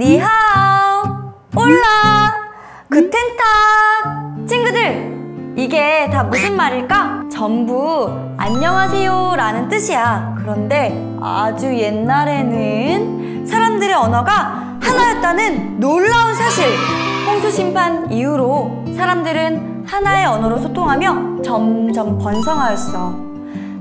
니하오, 올라, 구텐탁. 친구들, 이게 다 무슨 말일까? 전부 안녕하세요 라는 뜻이야. 그런데 아주 옛날에는 사람들의 언어가 하나였다는 놀라운 사실. 홍수 심판 이후로 사람들은 하나의 언어로 소통하며 점점 번성하였어.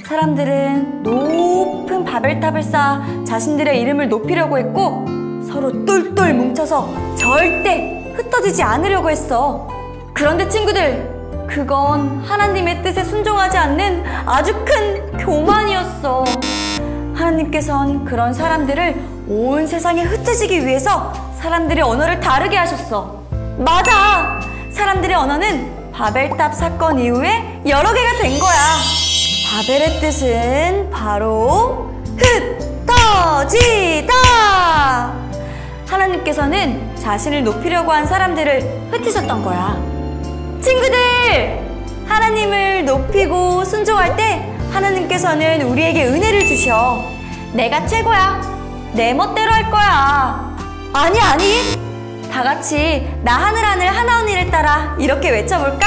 사람들은 높은 바벨탑을 쌓아 자신들의 이름을 높이려고 했고, 서로 똘똘 뭉쳐서 절대 흩어지지 않으려고 했어. 그런데 친구들, 그건 하나님의 뜻에 순종하지 않는 아주 큰 교만이었어. 하나님께선 그런 사람들을 온 세상에 흩어지기 위해서 사람들의 언어를 다르게 하셨어. 맞아! 사람들의 언어는 바벨탑 사건 이후에 여러 개가 된 거야. 바벨의 뜻은 바로 흩어지다! 하나님께서는 자신을 높이려고 한 사람들을 흩으셨던 거야. 친구들! 하나님을 높이고 순종할 때 하나님께서는 우리에게 은혜를 주셔. 내가 최고야. 내 멋대로 할 거야. 아니, 다 같이 나 하늘 하나 언니를 따라 이렇게 외쳐볼까?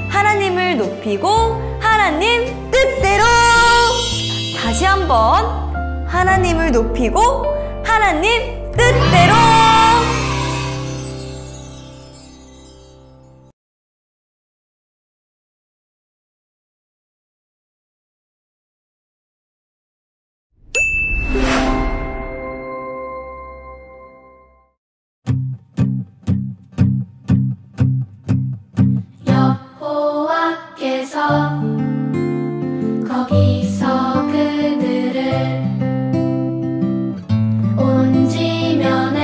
하나님을 높이고 하나님 뜻대로. 다시 한번. 하나님을 높이고 하나님 뜻대로. 여호와께서 거기서 그들을 온 지면에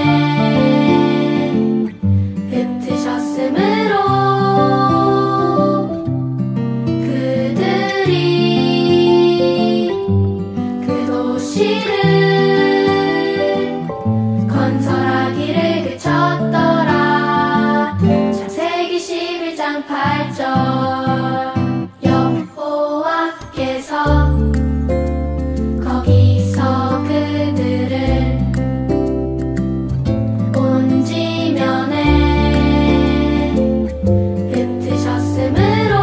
흩으셨으므로 그들이 그 도시를 건설하기를 그쳤더라. 창세기 11장 8절. 거기서 그들을 온 지면에 흩으셨으므로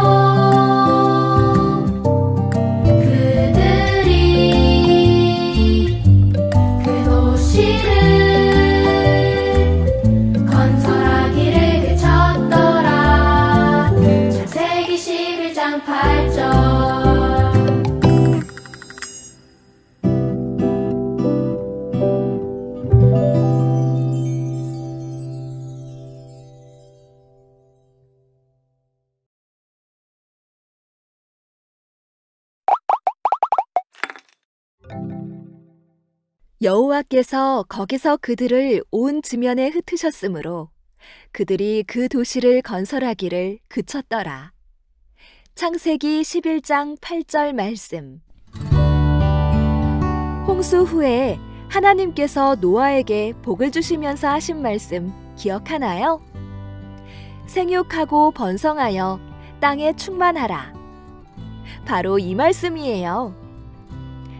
그들이 그 도시를 건설하기를 그쳤더라. 창세기 11장 8절. 여호와께서 거기서 그들을 온 지면에 흩으셨으므로 그들이 그 도시를 건설하기를 그쳤더라. 창세기 11장 8절 말씀. 홍수 후에 하나님께서 노아에게 복을 주시면서 하신 말씀 기억하나요? 생육하고 번성하여 땅에 충만하라. 바로 이 말씀이에요.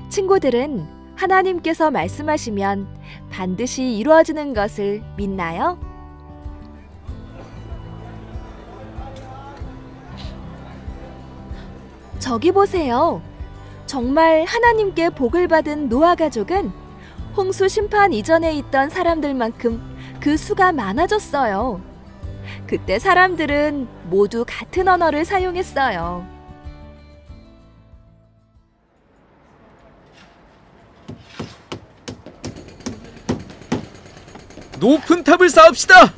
친구들은 하나님께서 말씀하시면 반드시 이루어지는 것을 믿나요? 저기 보세요. 정말 하나님께 복을 받은 노아 가족은 홍수 심판 이전에 있던 사람들만큼 그 수가 많아졌어요. 그때 사람들은 모두 같은 언어를 사용했어요. 높은 탑을 쌓읍시다.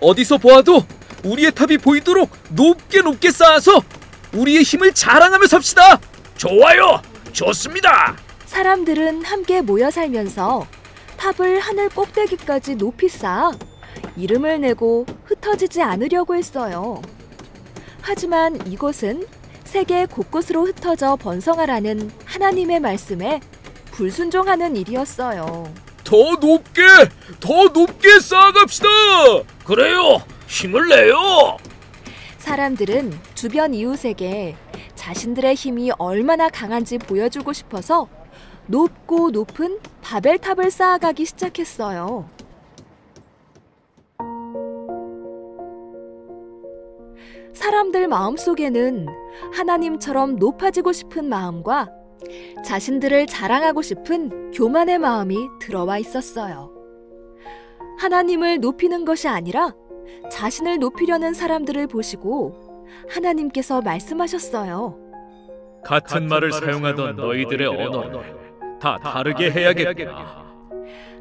어디서 보아도 우리의 탑이 보이도록 높게 쌓아서 우리의 힘을 자랑하며 삽시다. 좋아요. 좋습니다. 사람들은 함께 모여 살면서 탑을 하늘 꼭대기까지 높이 쌓아 이름을 내고 흩어지지 않으려고 했어요. 하지만 이곳은 세계 곳곳으로 흩어져 번성하라는 하나님의 말씀에 불순종하는 일이었어요. 더 높게 쌓아갑시다. 그래요. 힘을 내요. 사람들은 주변 이웃에게 자신들의 힘이 얼마나 강한지 보여주고 싶어서 높고 높은 바벨탑을 쌓아가기 시작했어요. 사람들 마음속에는 하나님처럼 높아지고 싶은 마음과 자신들을 자랑하고 싶은 교만의 마음이 들어와 있었어요. 하나님을 높이는 것이 아니라 자신을 높이려는 사람들을 보시고 하나님께서 말씀하셨어요. 같은 말을 사용하던 너희들의 언어를 다 다르게 해야겠다.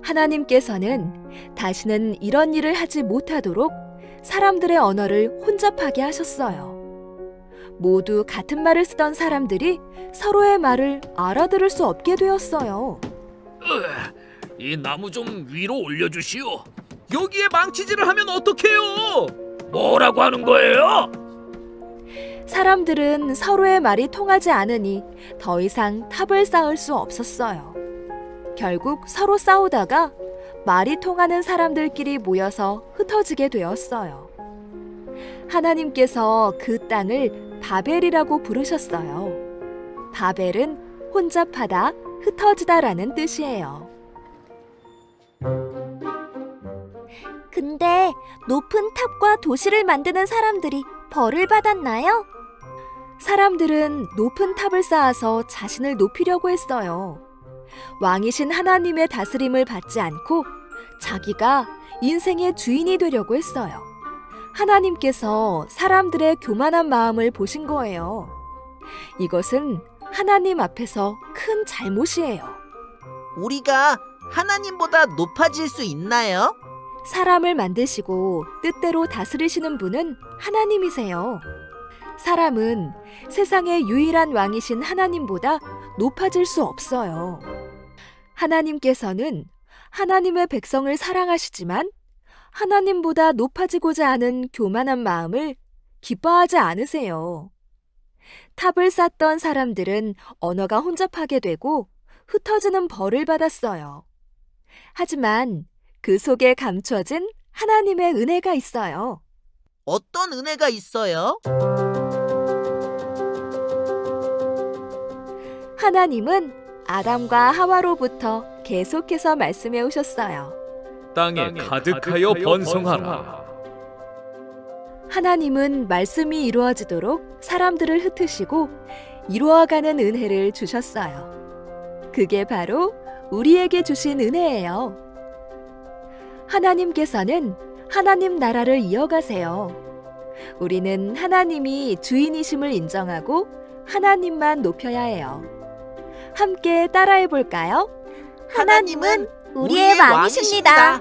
하나님께서는 다시는 이런 일을 하지 못하도록 사람들의 언어를 혼잡하게 하셨어요. 모두 같은 말을 쓰던 사람들이 서로의 말을 알아들을 수 없게 되었어요. 이 나무 좀 위로 올려주시오. 여기에 망치질을 하면 어떡해요? 뭐라고 하는 거예요? 사람들은 서로의 말이 통하지 않으니 더 이상 탑을 쌓을 수 없었어요. 결국 서로 싸우다가 말이 통하는 사람들끼리 모여서 흩어지게 되었어요. 하나님께서 그 땅을 바벨이라고 부르셨어요. 바벨은 혼잡하다, 흩어지다라는 뜻이에요. 근데 높은 탑과 도시를 만드는 사람들이 벌을 받았나요? 사람들은 높은 탑을 쌓아서 자신을 높이려고 했어요. 왕이신 하나님의 다스림을 받지 않고 자기가 인생의 주인이 되려고 했어요. 하나님께서 사람들의 교만한 마음을 보신 거예요. 이것은 하나님 앞에서 큰 잘못이에요. 우리가 하나님보다 높아질 수 있나요? 사람을 만드시고 뜻대로 다스리시는 분은 하나님이세요. 사람은 세상의 유일한 왕이신 하나님보다 높아질 수 없어요. 하나님께서는 하나님의 백성을 사랑하시지만 하나님보다 높아지고자 하는 교만한 마음을 기뻐하지 않으세요. 탑을 쌓던 사람들은 언어가 혼잡하게 되고 흩어지는 벌을 받았어요. 하지만 그 속에 감춰진 하나님의 은혜가 있어요. 어떤 은혜가 있어요? 하나님은 아담과 하와로부터 계속해서 말씀해 오셨어요. 땅에 가득하여 번성하라. 하나님은 말씀이 이루어지도록 사람들을 흩으시고 이루어가는 은혜를 주셨어요. 그게 바로 우리에게 주신 은혜예요. 하나님께서는 하나님 나라를 이어가세요. 우리는 하나님이 주인이심을 인정하고 하나님만 높여야 해요. 함께 따라해 볼까요? 하나님은 우리의 왕이십니다.